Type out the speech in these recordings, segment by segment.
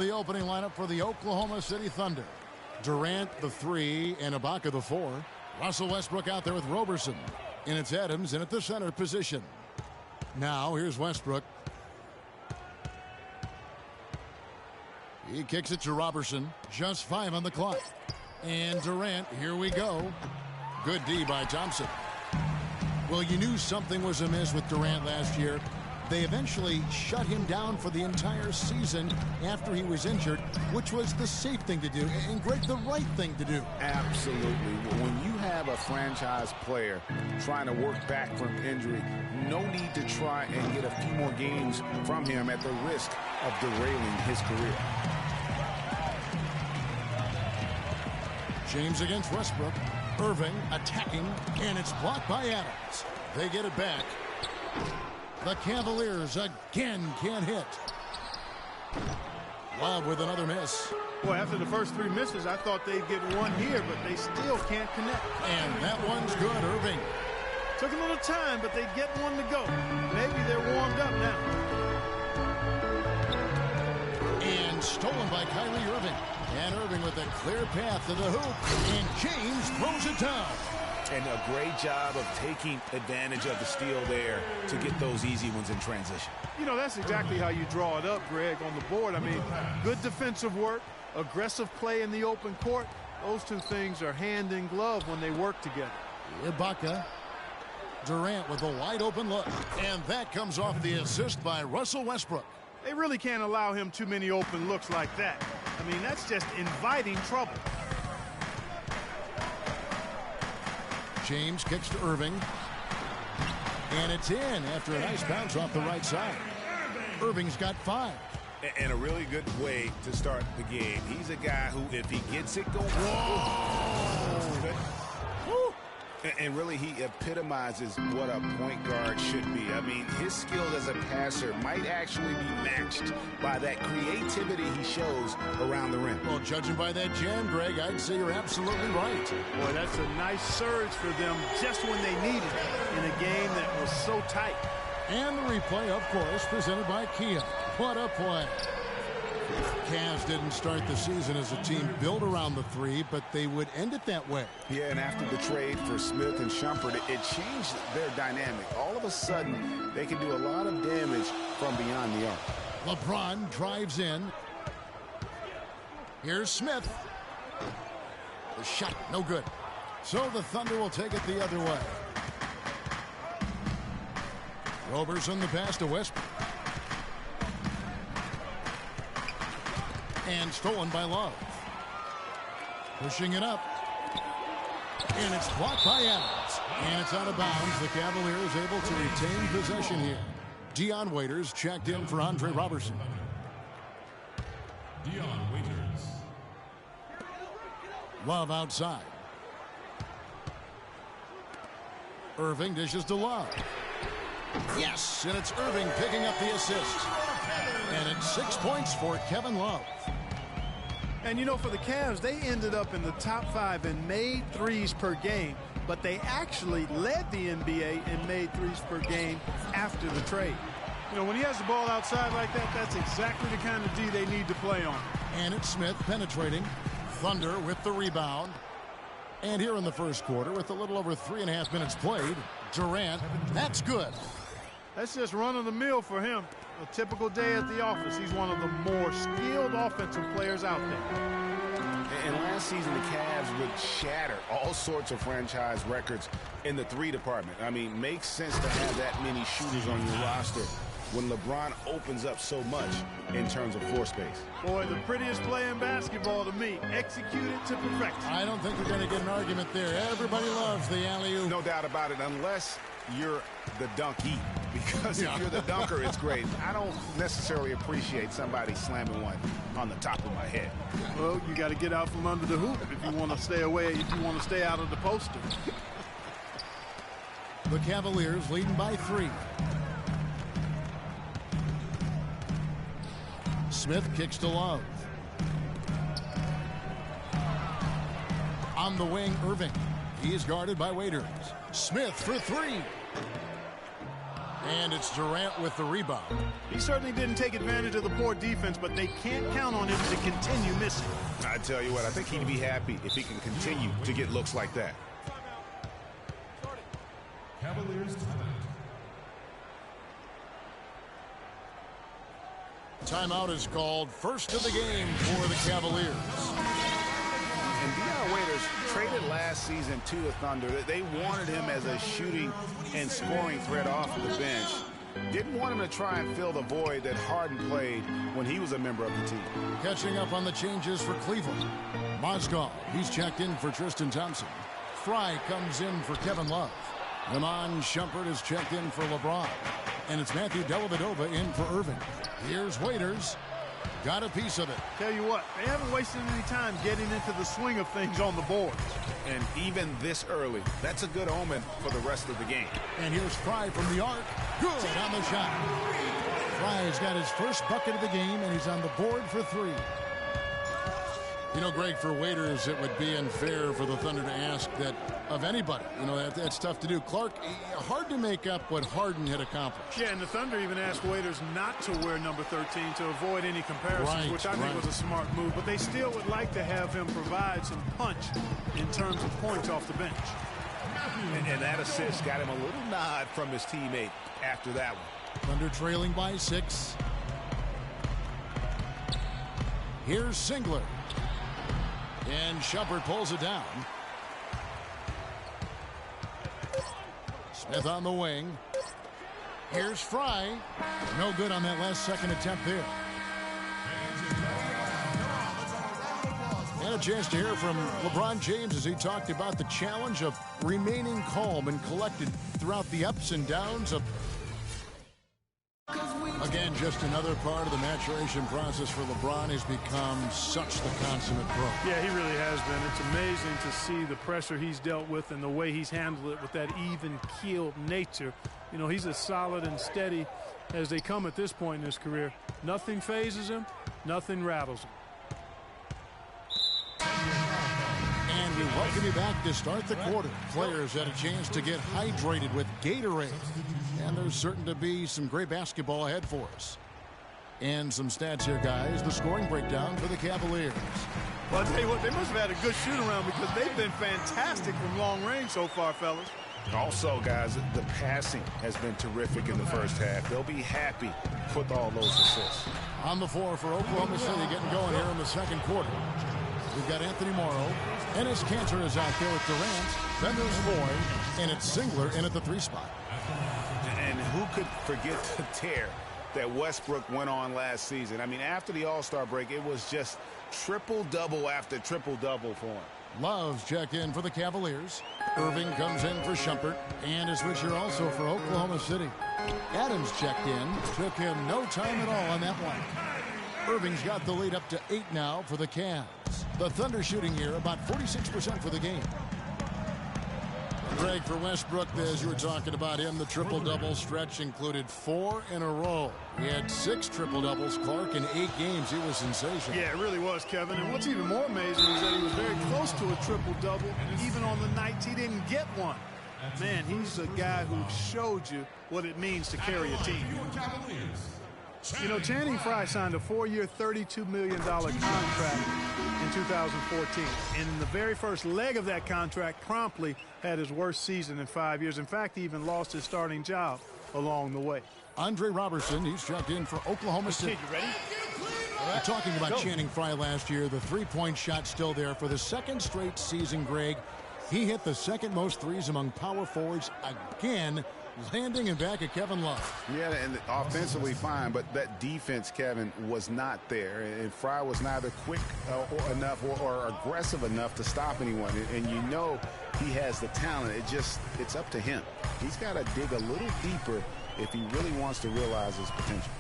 the opening lineup for the Oklahoma City Thunder. Durant, the 3, and Ibaka, the 4. Russell Westbrook out there with Roberson. And it's Adams in at the center position. Now, here's Westbrook. He kicks it to Roberson. Just 5 on the clock. And Durant, here we go. Good D by Thompson. Well, you knew something was amiss with Durant last year. They eventually shut him down for the entire season after he was injured, which was the safe thing to do, and Greg, the right thing to do. Absolutely. When you have a franchise player trying to work back from injury, no need to try and get a few more games from him at the risk of derailing his career. James against Westbrook. Irving attacking, and it's blocked by Adams. They get it back. The Cavaliers again can't hit. Love with another miss. Well, after the first 3 misses, I thought they'd get one here, but they still can't connect. And that one's good, Irving. Took a little time, but they get one to go. Maybe they're warmed up now. And stolen by Kyrie Irving. And Irving with a clear path to the hoop. And James throws it down. And a great job of taking advantage of the steal there to get those easy ones in transition. You know, that's exactly how you draw it up, Greg, on the board. I mean, good defensive work, aggressive play in the open court. Those two things are hand in glove when they work together. Ibaka. Durant with a wide open look. And that comes off the assist by Russell Westbrook. They really can't allow him too many open looks like that. I mean, that's just inviting trouble. James kicks to Irving. And it's in after a nice bounce off the right side. Irving's got 5. And a really good way to start the game. He's a guy who, if he gets it going, and really he epitomizes what a point guard should be. I mean, his skill as a passer might actually be matched by that creativity he shows around the rim. Well, judging by that jam, Greg, I'd say you're absolutely right. Boy, that's a nice surge for them just when they needed it in a game that was so tight. And the replay, of course, presented by Kia. What a play. Cavs didn't start the season as a team built around the 3, but they would end it that way. Yeah, and after the trade for Smith and Shumpert, it changed their dynamic. All of a sudden, they can do a lot of damage from beyond the arc. LeBron drives in. Here's Smith. The shot, no good. So the Thunder will take it the other way. Roberson the pass to Westbrook. And stolen by Love. Pushing it up. And it's blocked by Adams. And it's out of bounds. The Cavaliers able to retain possession here. Dion Waiters checked in for Andre Robertson. Dion Waiters. Love outside. Irving dishes to Love. Yes, and it's Irving picking up the assist. And it's 6 points for Kevin Love. And, you know, for the Cavs, they ended up in the top 5 and made threes per game, but they actually led the NBA in made threes per game after the trade. You know, when he has the ball outside like that, that's exactly the kind of D they need to play on. And it's Smith penetrating. Thunder with the rebound. And here in the first quarter, with a little over 3.5 minutes played, Durant, that's good. That's just run-of-the-mill for him. A typical day at the office. He's one of the more skilled offensive players out there. And last season, the Cavs would shatter all sorts of franchise records in the 3 department. I mean, makes sense to have that many shooters on your roster when LeBron opens up so much in terms of floor space. Boy, the prettiest play in basketball to me. Executed to perfection. I don't think we're going to get an argument there. Everybody loves the alley-oop. No doubt about it, unless you're the donkey. Because if you're the dunker, it's great. I don't necessarily appreciate somebody slamming one on the top of my head. Well, you got to get out from under the hoop if you want to stay away, if you want to stay out of the poster. The Cavaliers leading by 3. Smith kicks to Love. On the wing, Irving. He is guarded by Waiters. Smith for 3. And it's Durant with the rebound. He certainly didn't take advantage of the poor defense, but they can't count on him to continue missing. I tell you what, I think he'd be happy if he can continue to get looks like that. Cavaliers Timeout is called. First of the game for the Cavaliers. And Dion Waiters traded last season to the Thunder. They wanted him as a shooting and scoring threat off of the bench. Didn't want him to try and fill the void that Harden played when he was a member of the team. Catching up on the changes for Cleveland. Mozgov, he's checked in for Tristan Thompson. Fry comes in for Kevin Love. Iman Shumpert is checked in for LeBron. And it's Matthew Dellavedova in for Irving. Here's Waiters. Got a piece of it. Tell you what, they haven't wasted any time getting into the swing of things on the board. And even this early, that's a good omen for the rest of the game. And here's Fry from the arc. Good on the shot. Fry's got his first bucket of the game, and he's on the board for 3. You know, Greg, for Waiters, it would be unfair for the Thunder to ask that of anybody. You know, that's tough to do. Clark, hard to make up what Harden had accomplished. Yeah, and the Thunder even asked Waiters not to wear number 13 to avoid any comparisons, which I think was a smart move. But they still would like to have him provide some punch in terms of points off the bench. And that assist got him a little nod from his teammate after that one. Thunder trailing by 6. Here's Singler. And Shumpert pulls it down. Smith on the wing. Here's Fry. No good on that last second attempt there. And a chance to hear from LeBron James as he talked about the challenge of remaining calm and collected throughout the ups and downs of... Again, just another part of the maturation process for LeBron. Has become such the consummate pro. Yeah, he really has been. It's amazing to see the pressure he's dealt with and the way he's handled it with that even-keeled nature. You know, he's as solid and steady as they come at this point in his career. Nothing phases him. Nothing rattles him. And we welcome you back to start the quarter. Players had a chance to get hydrated with Gatorade. And there's certain to be some great basketball ahead for us. And some stats here, guys. The scoring breakdown for the Cavaliers. Well, I'll tell you what, they must have had a good shoot-around because they've been fantastic from long range so far, fellas. Also, guys, the passing has been terrific in the first half. They'll be happy with all those assists. On the floor for Oklahoma City, getting going here in the second quarter. We've got Anthony Morrow. Enes Kanter is out there with Durant. Then there's Boyd. And it's Singler in at the 3 spot. And who could forget the tear that Westbrook went on last season? I mean, after the All-Star break, it was just triple-double after triple-double for him. Love's check in for the Cavaliers. Irving comes in for Shumpert. And a switch here also for Oklahoma City. Adams checked in. Took him no time at all on that one. Irving's got the lead up to 8 now for the Cavs. The Thunder shooting here about 46% for the game. Greg, for Westbrook, as you were talking about him, the triple-double stretch included 4 in a row. He had 6 triple-doubles, Clark, in 8 games. He was sensational. Yeah, it really was, Kevin. And what's even more amazing is that he was very close to a triple-double, even on the nights he didn't get one. Man, he's a guy who showed you what it means to carry a team. You know, Channing Frye signed a 4-year, $32 million contract in 2014. And in the very first leg of that contract, promptly had his worst season in 5 years. In fact, he even lost his starting job along the way. Andre Robertson, he's checked in for Oklahoma City. You ready? We're talking about Channing Frye last year. The three-point shot still there for the second straight season, Greg. He hit the second most threes among power forwards again, landing and back at Kevin Love. Yeah, and offensively fine, but that defense, Kevin, was not there. And Frye was neither quick enough or aggressive enough to stop anyone. And you know he has the talent. It's up to him. He's got to dig a little deeper if he really wants to realize his potential.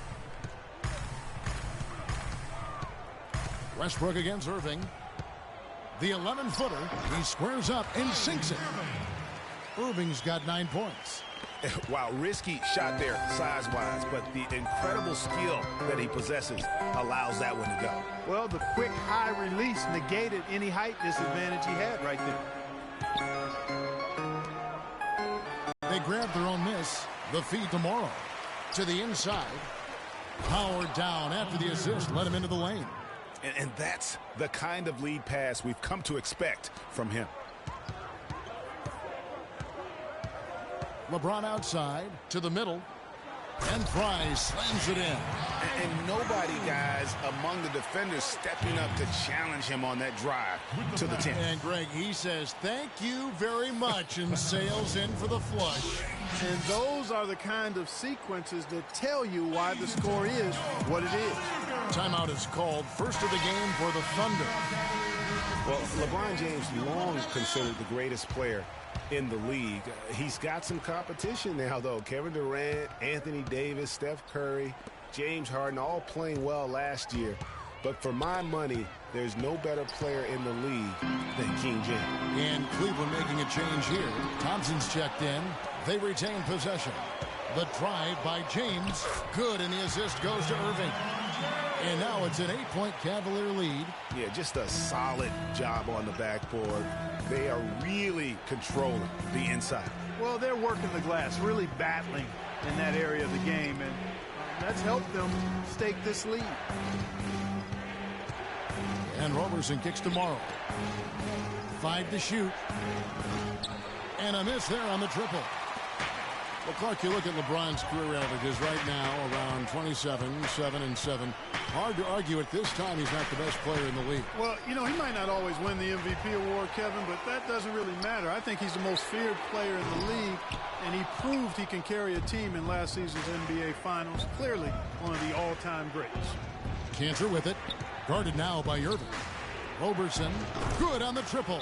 Westbrook against Irving. The 11-footer, he squares up and sinks it. Irving's got 9 points. Wow, risky shot there size-wise, but the incredible skill that he possesses allows that one to go. Well, the quick high release negated any height disadvantage he had right there. They grabbed their own miss. The feed tomorrow. To the inside. Powered down after the assist. Let him into the lane. And that's the kind of lead pass we've come to expect from him. LeBron outside to the middle. And Fry slams it in. And nobody, guys, among the defenders stepping up to challenge him on that drive to the 10. And, Greg, he says, thank you very much, and sails in for the flush. And those are the kind of sequences that tell you why the score is what it is. Timeout is called. First of the game for the Thunder. Well, LeBron James long considered the greatest player in the league. He's got some competition now, though. Kevin Durant, Anthony Davis, Steph Curry, James Harden, all playing well last year. But for my money, there's no better player in the league than King James. And Cleveland making a change here. Thompson's checked in. They retain possession. The drive by James. Good, and the assist goes to Irving. And now it's an 8-point Cavalier lead. Yeah, just a solid job on the backboard. They are really controlling the inside. Well, they're working the glass, really battling in that area of the game, and that's helped them stake this lead. And Roberson kicks tomorrow. 5 to shoot. And a miss there on the triple. Well, Clark, you look at LeBron's career averages right now, around 27, 7 and 7. Hard to argue at this time he's not the best player in the league. Well, you know, he might not always win the MVP award, Kevin, but that doesn't really matter. I think he's the most feared player in the league, and he proved he can carry a team in last season's NBA Finals. Clearly one of the all-time greats. Cantor with it. Guarded now by Irving. Roberson, good on the triple.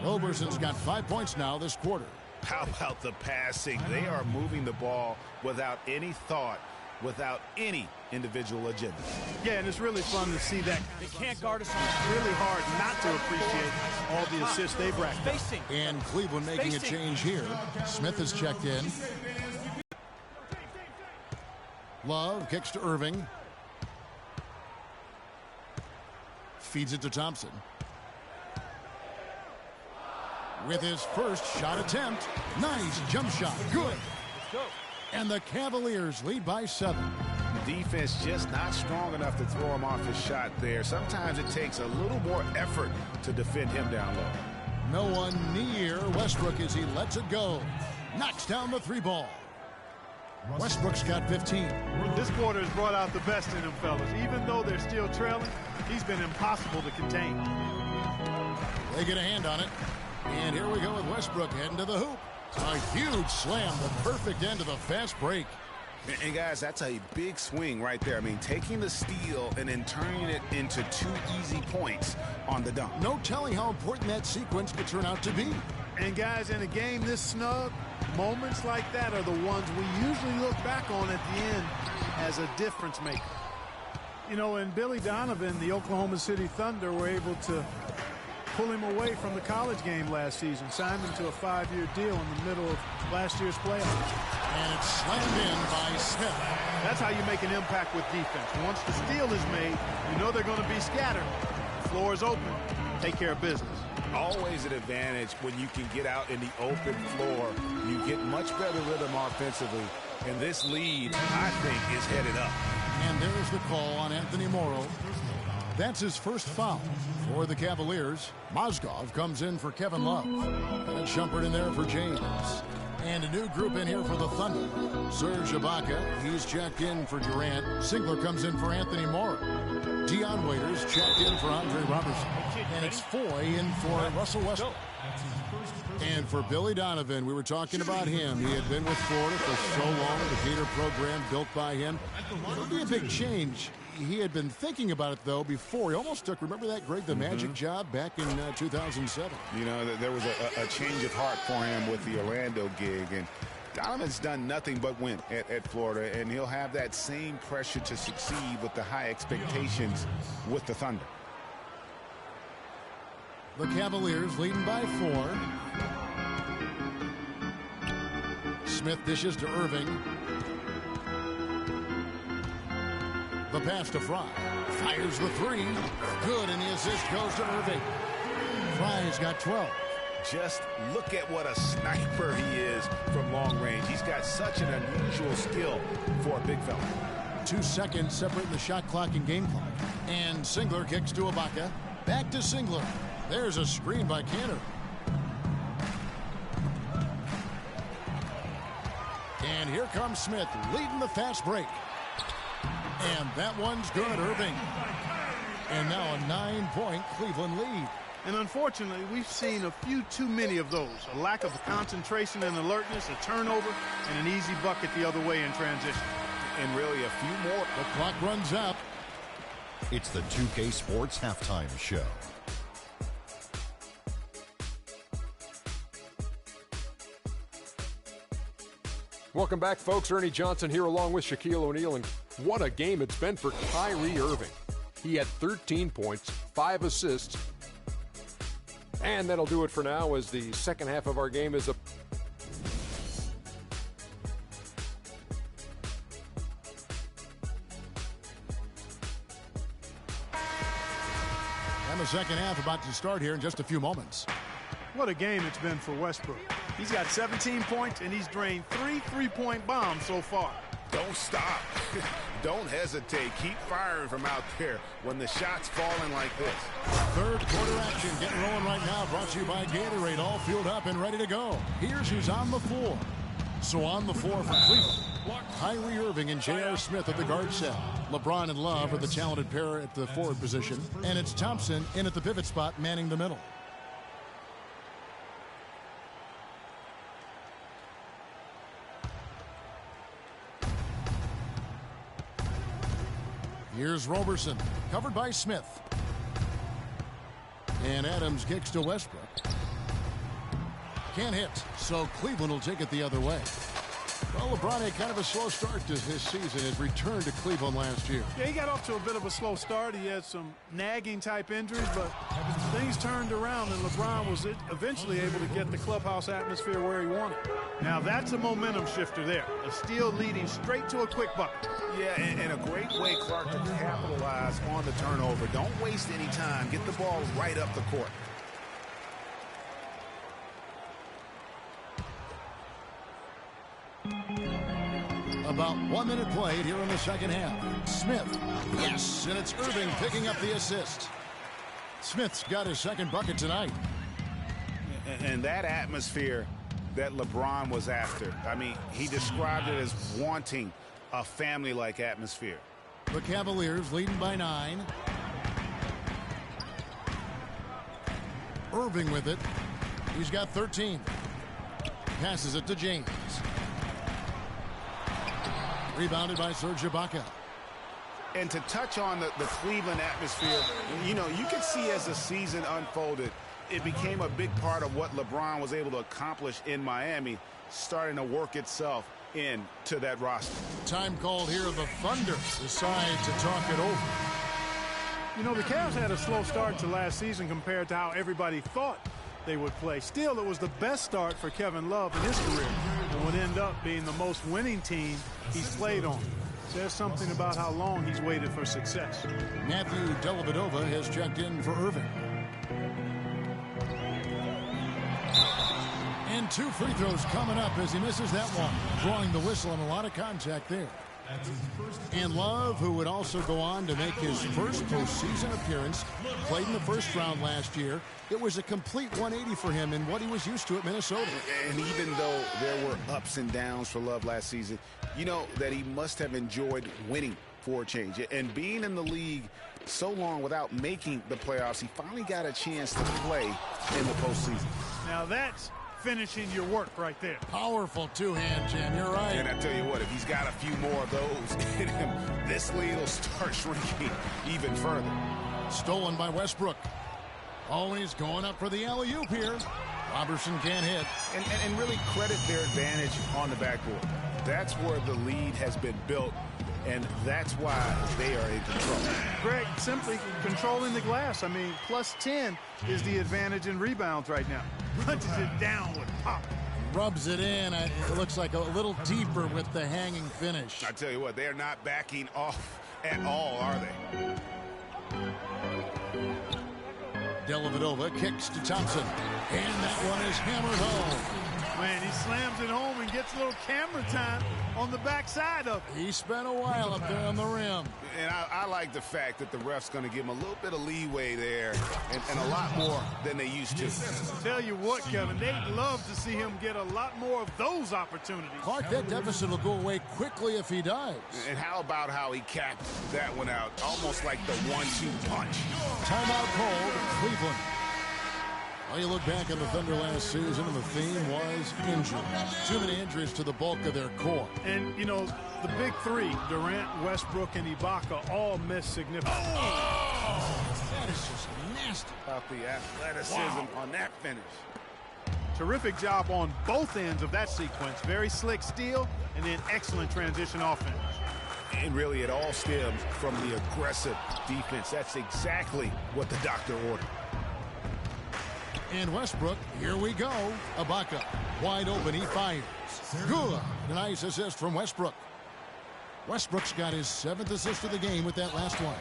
Roberson's got 5 points now this quarter. How about the passing? They are moving the ball without any thought, without any individual agenda. Yeah, and it's really fun to see that. They can't guard us. It's really hard not to appreciate all the assists they've racked up. Facing. And Cleveland making a change here. Smith has checked in. Love kicks to Irving. Feeds it to Thompson. With his first shot attempt. Nice jump shot. Good. Let's go. And the Cavaliers lead by 7. The defense just not strong enough to throw him off his shot there. Sometimes it takes a little more effort to defend him down low. No one near Westbrook as he lets it go. Knocks down the 3 ball. Westbrook's got 15. This quarter has brought out the best in them, fellas. Even though they're still trailing, he's been impossible to contain. They get a hand on it. And here we go with Westbrook heading to the hoop. A huge slam, the perfect end of the fast break. And guys, that's a big swing right there. I mean, taking the steal and then turning it into 2 easy points on the dunk. No telling how important that sequence could turn out to be. And guys, in a game this snug, moments like that are the ones we usually look back on at the end as a difference maker. You know, and Billy Donovan, the Oklahoma City Thunder, were able to pull him away from the college game last season, signed him to a 5-year deal in the middle of last year's playoffs. And it's slammed in by Smith. That's how you make an impact with defense. Once the steal is made, you know they're going to be scattered. The floor is open. Take care of business. Always an advantage when you can get out in the open floor. You get much better rhythm offensively. And this lead, I think, is headed up. And there's the call on Anthony Morrow. That's his first foul for the Cavaliers. Mozgov comes in for Kevin Love. And Shumpert in there for James. And a new group in here for the Thunder. Serge Ibaka, he's checked in for Durant. Singler comes in for Anthony Morrow. Dion Waiters checked in for Andre Robertson. And it's Foy in for Russell Westbrook. And for Billy Donovan, we were talking about him. He had been with Florida for so long, the Gator program built by him. It'll be a big change. He had been thinking about it, though, before. He almost took, remember that, Greg, the Magic job back in 2007? You know, there was a change of heart for him with the Orlando gig. And Donovan's done nothing but win at Florida, and he'll have that same pressure to succeed with the high expectations with the Thunder. The Cavaliers leading by 4. Smith dishes to Irving. The pass to Fry. Fires the 3. Good, and the assist goes to Irving. Fry's got 12. Just look at what a sniper he is from long range. He's got such an unusual skill for a big fella. 2 seconds separating the shot clock and game clock. And Singler kicks to Ibaka. Back to Singler. There's a screen by Cantor. And here comes Smith leading the fast break. And that one's good, Irving. And now a 9-point Cleveland lead. And unfortunately, we've seen a few too many of those. A lack of concentration and alertness, a turnover, and an easy bucket the other way in transition. And really a few more. The clock runs out. It's the 2K Sports Halftime Show. Welcome back, folks. Ernie Johnson here along with Shaquille O'Neal, and what a game it's been for Kyrie Irving. He had 13 points, 5 assists, and that'll do it for now as the second half of our game is up. And the second half about to start here in just a few moments. What a game it's been for Westbrook. He's got 17 points, and he's drained 3 three-point bombs so far. Don't stop. Don't hesitate. Keep firing from out there when the shot's falling like this. Third quarter action getting rolling right now. Brought to you by Gatorade. All fueled up and ready to go. Here's who's on the floor. So on the floor for Cleveland, Kyrie Irving and J.R. Smith at the guard set. LeBron and Love are the talented pair at the forward position. And it's Thompson in at the pivot spot manning the middle. Here's Roberson, covered by Smith. And Adams kicks to Westbrook. Can't hit, so Cleveland will take it the other way. Well, LeBron had kind of a slow start to his season. His return to Cleveland last year. Yeah, he got off to a bit of a slow start. He had some nagging type injuries, but things turned around, and LeBron was eventually able to get the clubhouse atmosphere where he wanted. Now that's a momentum shifter there. A steal leading straight to a quick bucket. Yeah, and a great way, Clark, to capitalize on the turnover. Don't waste any time. Get the ball right up the court. About 1 minute played here in the second half. Smith, yes, and it's Irving picking up the assist. Smith's got his second bucket tonight. And that atmosphere that LeBron was after, I mean, he described it as wanting a family-like atmosphere. The Cavaliers leading by 9. Irving with it. He's got 13. Passes it to James. Rebounded by Serge Ibaka. And to touch on the Cleveland atmosphere, you know, you can see as the season unfolded, it became a big part of what LeBron was able to accomplish in Miami, starting to work itself into that roster. Time called here. The Thunder decide to talk it over. You know, the Cavs had a slow start to last season compared to how everybody thought they would play. Still, it was the best start for Kevin Love in his career and would end up being the most winning team he's played on. Says something about how long he's waited for success. Matthew Dellavedova has checked in for Irving. And 2 free throws coming up as he misses that one. Drawing the whistle and a lot of contact there. And Love, who would also go on to make his first postseason appearance, played in the first round last year. It was a complete 180 for him in what he was used to at Minnesota. And even though there were ups and downs for Love last season, you know that he must have enjoyed winning for a change. And being in the league so long without making the playoffs, he finally got a chance to play in the postseason. Now that's finishing your work right there. Powerful two-hand jam, you're right. And I tell you what, if he's got a few more of those in him, this lead will start shrinking even further. Stolen by Westbrook. Always going up for the alley-oop here. Robertson can't hit. And really credit their advantage on the backboard. That's where the lead has been built, and that's why they are in control. Greg, simply controlling the glass. I mean, plus 10 is the advantage in rebounds right now. Punches it down with pop. Rubs it in. It looks like a little deeper with the hanging finish. I tell you what, they're not backing off at all, are they? Dellavedova kicks to Thompson. And that one is hammered home. Man, he slams it home and gets a little camera time on the backside of it. He spent a while up there on the rim. And I like the fact that the ref's going to give him a little bit of leeway there and a lot more than they used to. Tell you what, Kevin, they'd love to see him get a lot more of those opportunities. Clark, that deficit will go away quickly if he does. And how about how he capped that one out, almost like the 1-2 punch. Timeout called, Cleveland. Well, you look back on the Thunder last season, and the theme was injuries. Too many injuries to the bulk of their core. And, you know, the big three, Durant, Westbrook, and Ibaka, all missed significantly. That is just nasty. About the athleticism on that finish. Terrific job on both ends of that sequence. Very slick steal, and then excellent transition offense. And really, it all stems from the aggressive defense. That's exactly what the doctor ordered. And Westbrook, here we go. Ibaka, wide open, he fires. Good. Nice assist from Westbrook. Westbrook's got his 7th assist of the game with that last one.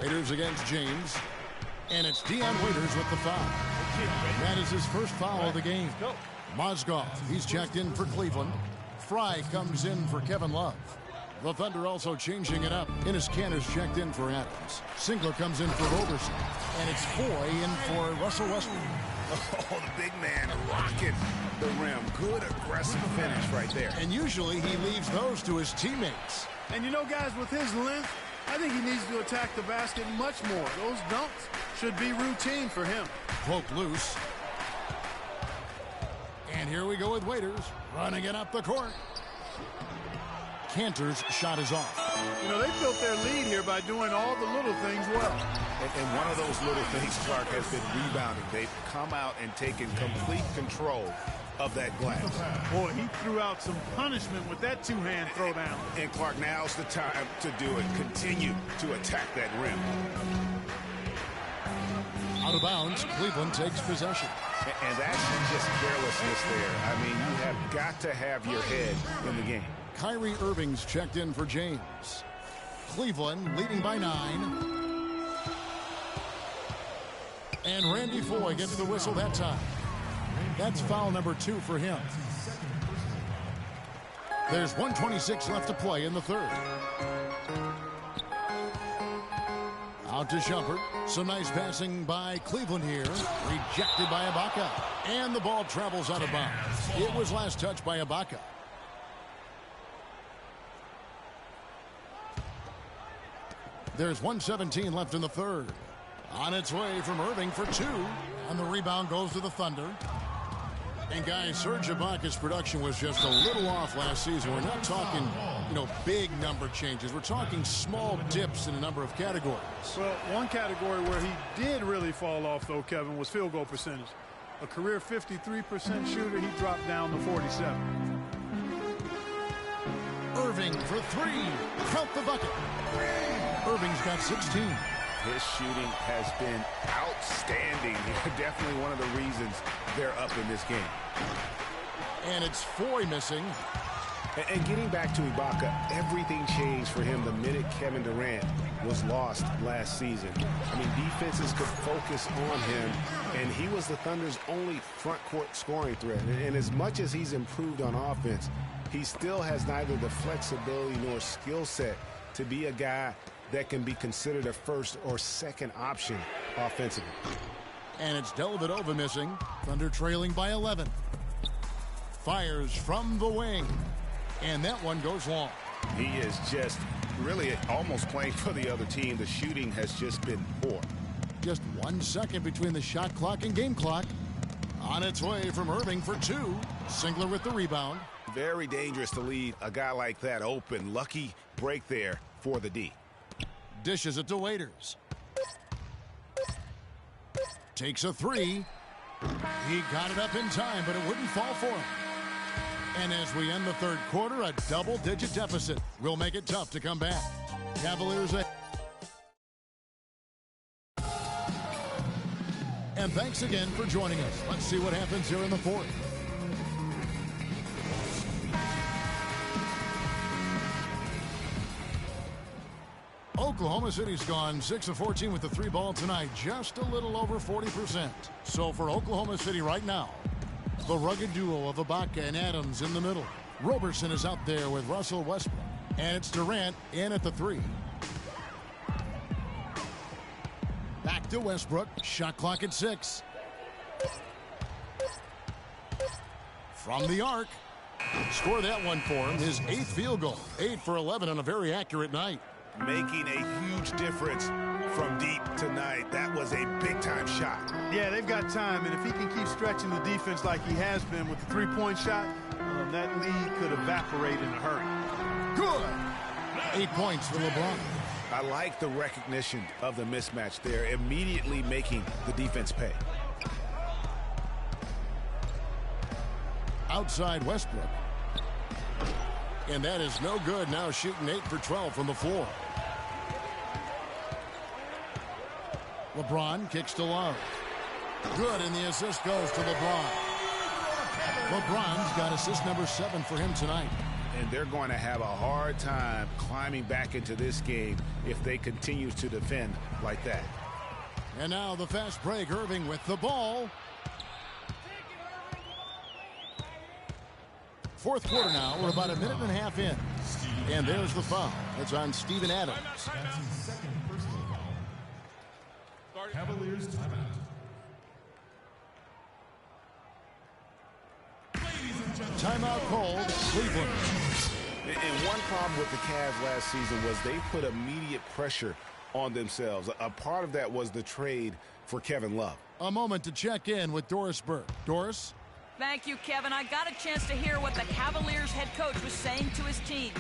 Waiters against James. And it's Dion Waiters with the foul. That is his first foul of the game. Mozgov, he's checked in for Cleveland. Fry comes in for Kevin Love. The Thunder also changing it up. Ennis Cantor's checked in for Adams. Singler comes in for Roberson. And it's Foy in for Russell Westbrook. Oh, the big man rocking the rim. Good aggressive finish right there. And usually he leaves those to his teammates. And you know, guys, with his length, I think he needs to attack the basket much more. Those dunks should be routine for him. Poke loose. And here we go with Waiters running it up the court. Cantor's shot is off. You know, they built their lead here by doing all the little things well. And one of those little things, Clark, has been rebounding. They've come out and taken complete control of that glass. Boy, he threw out some punishment with that two-hand throwdown. And Clark, now's the time to do it. Continue to attack that rim. Out of bounds, Cleveland takes possession. And that's just carelessness there. I mean, you have got to have your head in the game. Kyrie Irving's checked in for James. Cleveland leading by 9. And Randy Foy gets the whistle that time. That's foul number 2 for him. There's 1:26 left to play in the third. Out to Shumpert. Some nice passing by Cleveland here. Rejected by Ibaka. And the ball travels out of bounds. It was last touched by Ibaka. There's 1:17 left in the third. On its way from Irving for 2. And the rebound goes to the Thunder. And guys, Serge Ibaka's production was just a little off last season. We're not talking, big number changes. We're talking small dips in a number of categories. Well, one category where he did really fall off, though, Kevin, was field goal percentage. A career 53% shooter, he dropped down to 47. Irving for 3. Count the bucket. Irving's got 16. His shooting has been outstanding. Definitely one of the reasons they're up in this game. And it's Foy missing. And getting back to Ibaka, everything changed for him the minute Kevin Durant was lost last season. I mean, defenses could focus on him, and he was the Thunder's only front court scoring threat. And as much as he's improved on offense, he still has neither the flexibility nor skill set to be a guy that can be considered a first or second option offensively. And it's Dellavedova missing. Thunder trailing by 11. Fires from the wing. And that one goes long. He is just really almost playing for the other team. The shooting has just been poor. Just 1 second between the shot clock and game clock. On its way from Irving for 2. Singler with the rebound. Very dangerous to leave a guy like that open. Lucky break there for the D. Dishes it to Waiters. Takes a 3. He got it up in time, but it wouldn't fall for him. And as we end the third quarter, a double-digit deficit will make it tough to come back. Cavaliers ahead. And thanks again for joining us. Let's see what happens here in the fourth. Oklahoma City's gone 6 of 14 with the 3-ball tonight, just a little over 40%. So for Oklahoma City right now, the rugged duo of Ibaka and Adams in the middle. Roberson is out there with Russell Westbrook. And it's Durant in at the 3. Back to Westbrook. Shot clock at 6. From the arc. Score that one for him. His 8th field goal. 8 for 11 on a very accurate night. Making a huge difference from deep tonight. That was a big-time shot. Yeah, they've got time, and if he can keep stretching the defense like he has been with the three-point shot, that lead could evaporate in a hurry. Good. 8 points for LeBron. I like the recognition of the mismatch there, immediately making the defense pay. Outside Westbrook. And that is no good. Now shooting 8 for 12 from the floor. LeBron kicks to Love. Good, and the assist goes to LeBron. LeBron's got assist number 7 for him tonight. And they're going to have a hard time climbing back into this game if they continue to defend like that. And now the fast break. Irving with the ball. Fourth quarter now. We're about a minute and a half in. And there's the foul. It's on Steven Adams. That's his second personal foul. Cavaliers timeout. Timeout called Cleveland. And one problem with the Cavs last season was they put immediate pressure on themselves. A part of that was the trade for Kevin Love. A moment to check in with Doris Burke. Doris? Thank you, Kevin. I got a chance to hear what the Cavaliers head coach was saying to his team.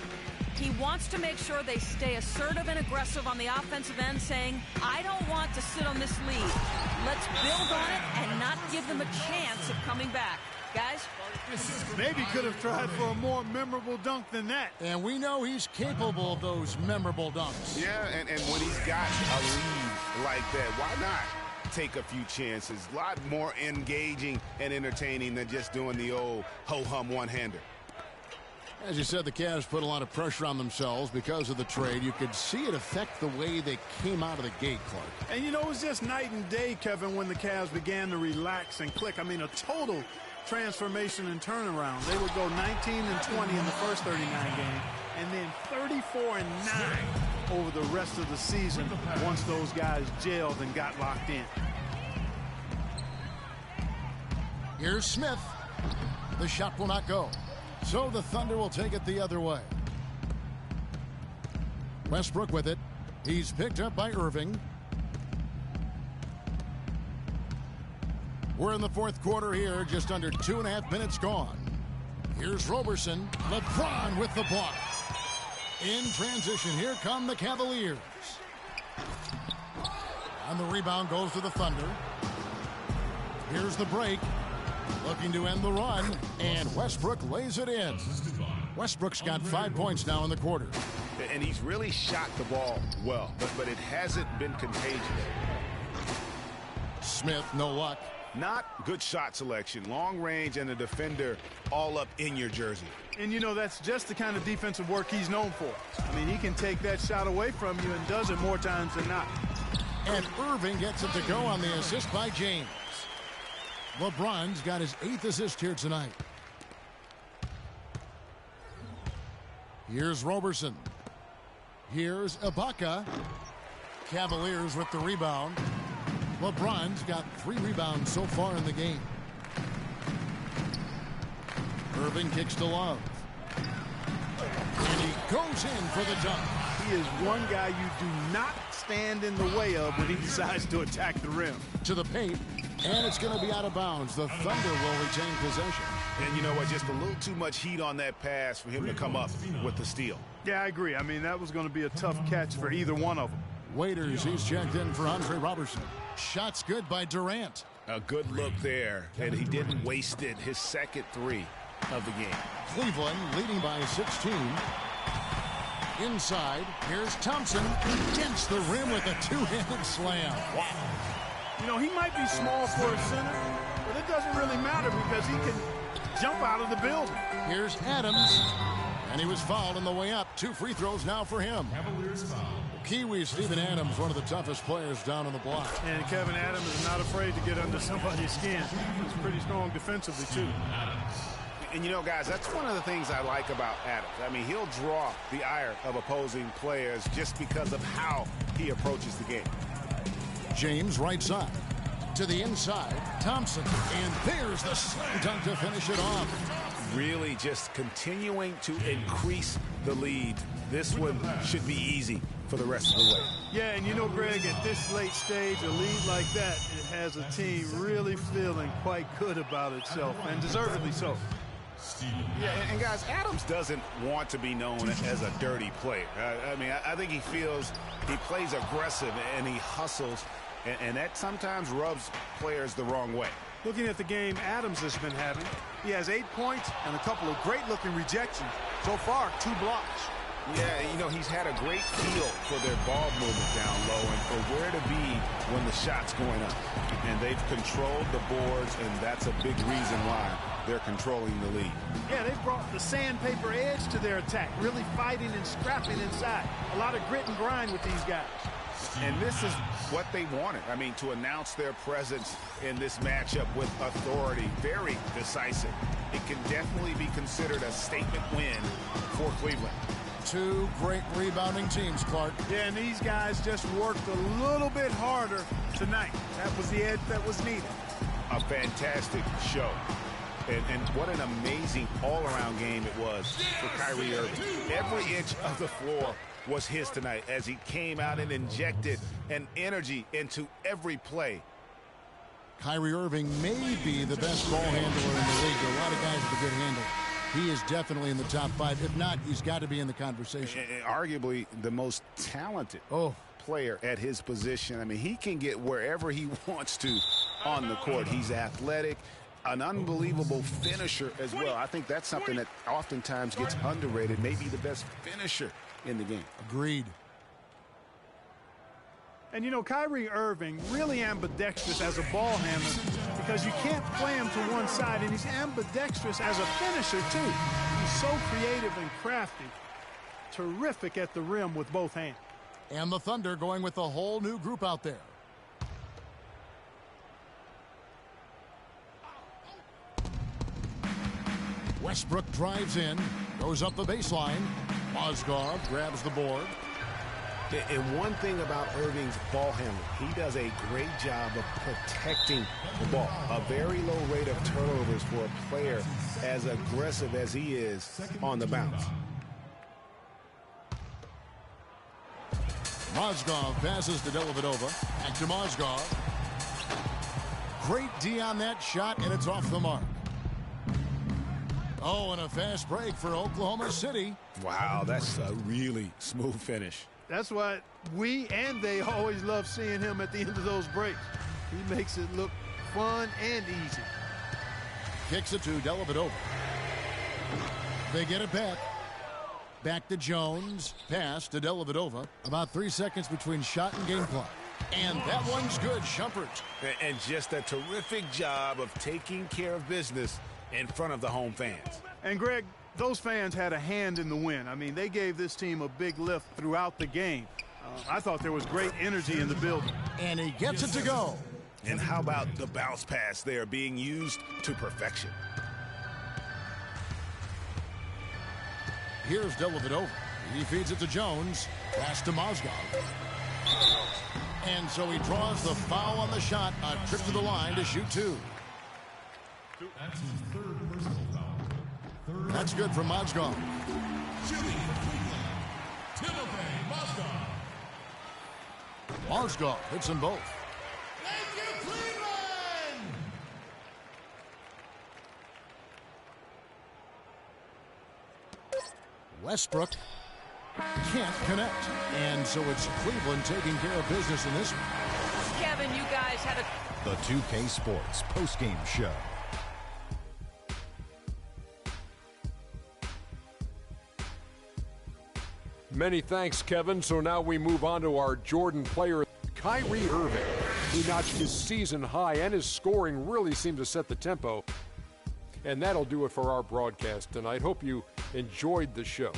He wants to make sure they stay assertive and aggressive on the offensive end, saying, I don't want to sit on this lead. Let's build on it and not give them a chance of coming back. Guys? Maybe could have tried for a more memorable dunk than that. And we know he's capable of those memorable dunks. Yeah, and when he's got a lead like that, why not take a few chances? A lot more engaging and entertaining than just doing the old ho-hum one-hander. As you said, the Cavs put a lot of pressure on themselves because of the trade. You could see it affect the way they came out of the gate, Clark. And, you know, it was just night and day, Kevin, when the Cavs began to relax and click. I mean, a total transformation and turnaround. They would go 19 and 20 in the first 39 games, and then 34 and 9 over the rest of the season once those guys gelled and got locked in. Here's Smith. The shot will not go. So the Thunder will take it the other way. Westbrook with it. He's picked up by Irving. We're in the fourth quarter here, just under 2.5 minutes gone. Here's Roberson. LeBron with the block. In transition, here come the Cavaliers. And the rebound goes to the Thunder. Here's the break. Looking to end the run, and Westbrook lays it in. Westbrook's got 5 points now in the quarter. And he's really shot the ball well, but it hasn't been contagious. Smith, no luck. Not good shot selection, long range, and a defender all up in your jersey. And, you know, that's just the kind of defensive work he's known for. I mean, he can take that shot away from you and does it more times than not. And Irving gets it to go on the assist by James. LeBron's got his 8th assist here tonight. Here's Roberson. Here's Ibaka. Cavaliers with the rebound. LeBron's got 3 rebounds so far in the game. Irving kicks to Love. And he goes in for the dunk. He is one guy you do not stand in the way of when he decides to attack the rim. To the paint, and it's going to be out of bounds. The Thunder will retain possession. And you know what? Just a little too much heat on that pass for him to come up with the steal. Yeah, I agree. I mean, that was going to be a tough catch for either one of them. Waiters, he's checked in for Andre Robertson. Shots good by Durant. A good look there, and he didn't waste it. His second 3 of the game. Cleveland leading by 16. Inside, here's Thompson against the rim with a 2-handed slam. Wow. You know, he might be small for a center, but it doesn't really matter because he can jump out of the building. Here's Adams. And he was fouled on the way up. 2 free throws now for him. Cavaliers foul. Kiwi Steven Adams, one of the toughest players down on the block. And Kevin Adams is not afraid to get under somebody's skin. He's pretty strong defensively, too. And, you know, guys, that's one of the things I like about Adams. I mean, he'll draw the ire of opposing players just because of how he approaches the game. James right side. To the inside. Thompson. And there's the slam dunk to finish it off. Really just continuing to increase the lead. This one should be easy for the rest of the way. Yeah, and you know, Greg, at this late stage, a lead like that, it has a team really feeling quite good about itself, and deservedly so. Yeah, and guys, Adams doesn't want to be known as a dirty player. I mean, I think he feels he plays aggressive and he hustles, and that sometimes rubs players the wrong way. Looking at the game Adams has been having, he has 8 points and a couple of great-looking rejections. So far, 2 blocks. Yeah, you know, he's had a great feel for their ball movement down low and for where to be when the shot's going up. And they've controlled the boards, and that's a big reason why they're controlling the lead. Yeah, they've brought the sandpaper edge to their attack, really fighting and scrapping inside. A lot of grit and grind with these guys. And this is what they wanted. I mean, to announce their presence in this matchup with authority, very decisive. It can definitely be considered a statement win for Cleveland. 2 great rebounding teams, Clark. Yeah, and these guys just worked a little bit harder tonight. That was the edge that was needed. A fantastic show. And what an amazing all-around game it was for Kyrie Irving. Every inch of the floor was his tonight as he came out and injected an energy into every play. Kyrie Irving may be the best ball handler in the league. There are a lot of guys with a good handle. He is definitely in the top 5. If not, he's got to be in the conversation. And arguably the most talented player at his position. I mean, he can get wherever he wants to on the court. He's athletic, an unbelievable finisher as well. I think that's something that oftentimes gets underrated. Maybe the best finisher in the game. Agreed. And, you know, Kyrie Irving really ambidextrous as a ball handler because you can't play him to one side, and he's ambidextrous as a finisher, too. He's so creative and crafty. Terrific at the rim with both hands. And the Thunder going with a whole new group out there. Westbrook drives in, goes up the baseline. Mozgov grabs the board. And one thing about Irving's ball handling, he does a great job of protecting the ball. A very low rate of turnovers for a player as aggressive as he is on the bounce. Mozgov passes to Dellavedova. Back to Mozgov. Great D on that shot, and it's off the mark. Oh, and a fast break for Oklahoma City. Wow, that's a really smooth finish. That's why we and they always love seeing him at the end of those breaks. He makes it look fun and easy. Kicks it to Dellavedova. They get it back. Back to Jones. Pass to Dellavedova. About 3 seconds between shot and game clock. And that one's good. Shumpert. And just a terrific job of taking care of business in front of the home fans. And Greg, those fans had a hand in the win. I mean, they gave this team a big lift throughout the game. I thought there was great energy in the building. And he gets it to go. And how about the bounce pass there being used to perfection? Here's Dellavedova. He feeds it to Jones. Pass to Mozgov. And so he draws the foul on the shot. A trip to the line to shoot 2. That's his 3rd personal foul. That's good for Mozgov. Shooting for Cleveland, Timothy Mozgov. Mozgov hits them both. Thank you, Cleveland! Westbrook can't connect. And so it's Cleveland taking care of business in this one. Kevin, you guys had a... The 2K Sports postgame show. Many thanks, Kevin. So now we move on to our Jordan player, Kyrie Irving, who notched his season high, and his scoring really seemed to set the tempo. And that'll do it for our broadcast tonight. Hope you enjoyed the show.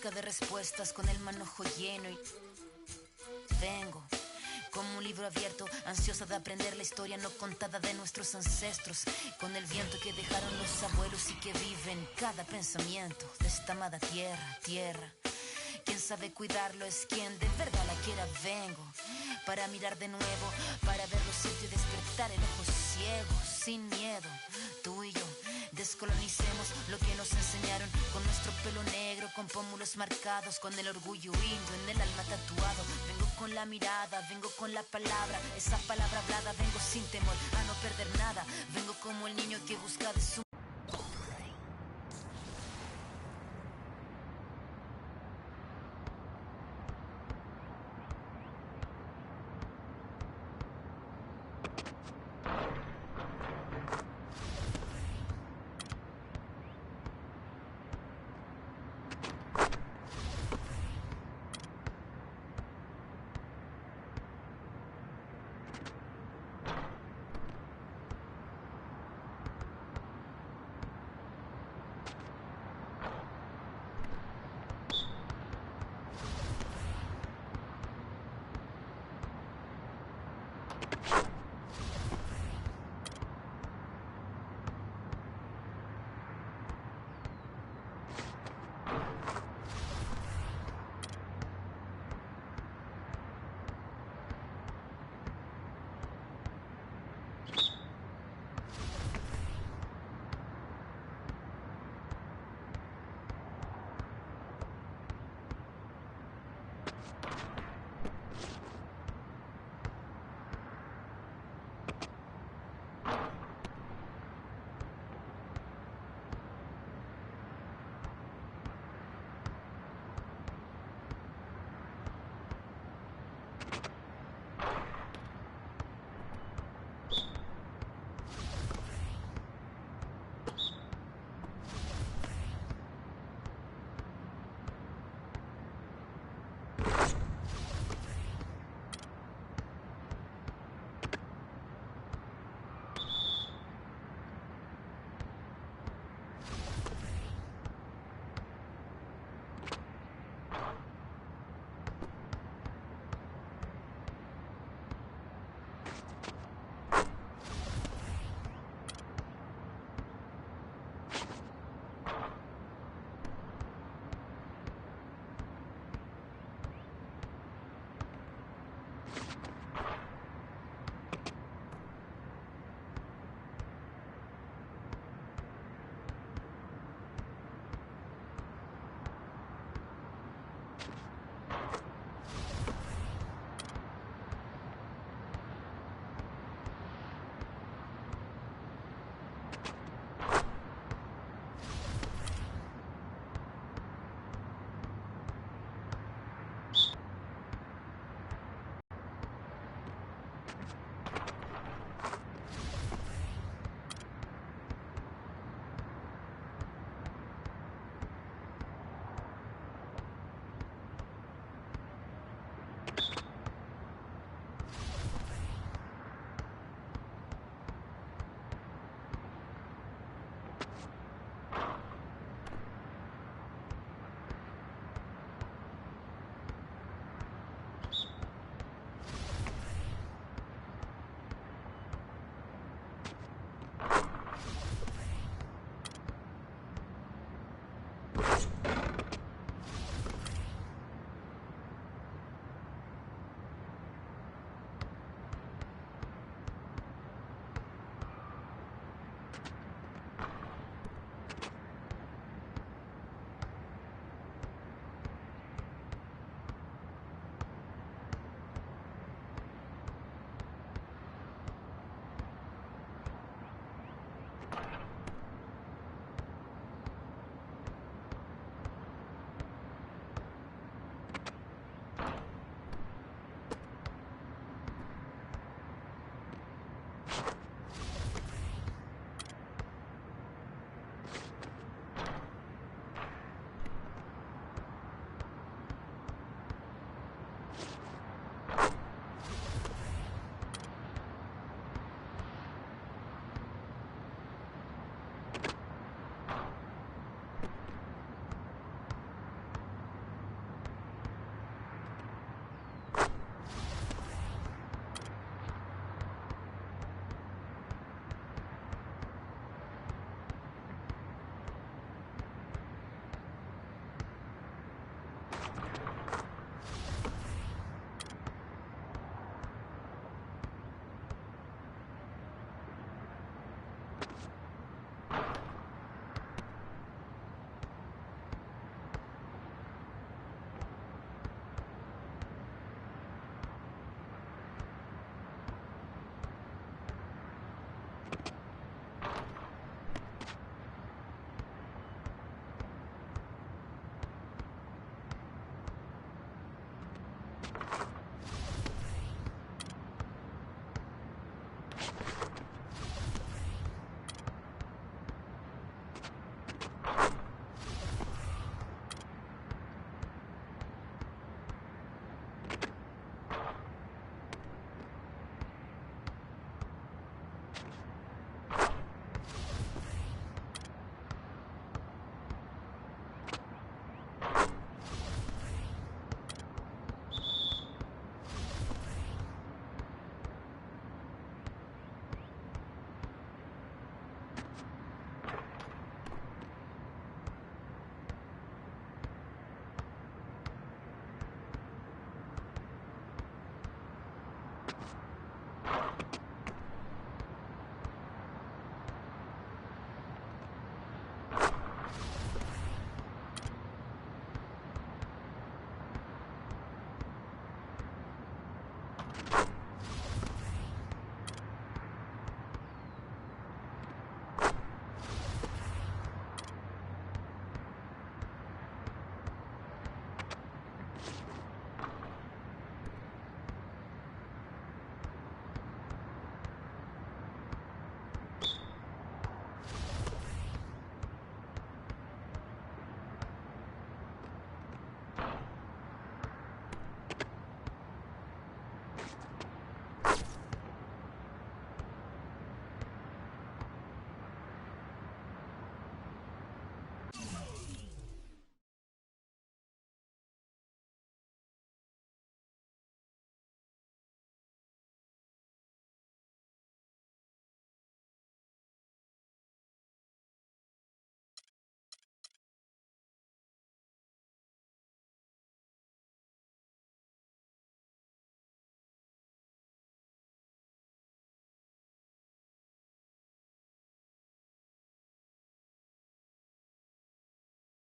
De respuestas con el manojo lleno y vengo como un libro abierto, ansiosa de aprender la historia no contada de nuestros ancestros, con el viento que dejaron los abuelos y que vive en cada pensamiento de esta amada tierra. Quien sabe cuidarlo es quien de verdad la quiera. Vengo para mirar de nuevo, para ver los sitios y despertar el ojo ciego, sin miedo, tú y yo. Descolonicemos lo que nos enseñaron, con nuestro pelo negro, con pómulos marcados, con el orgullo indio en el alma tatuado. Vengo con la mirada, vengo con la palabra, esa palabra hablada. Vengo sin temor a no perder nada. Vengo como el niño que busca de su...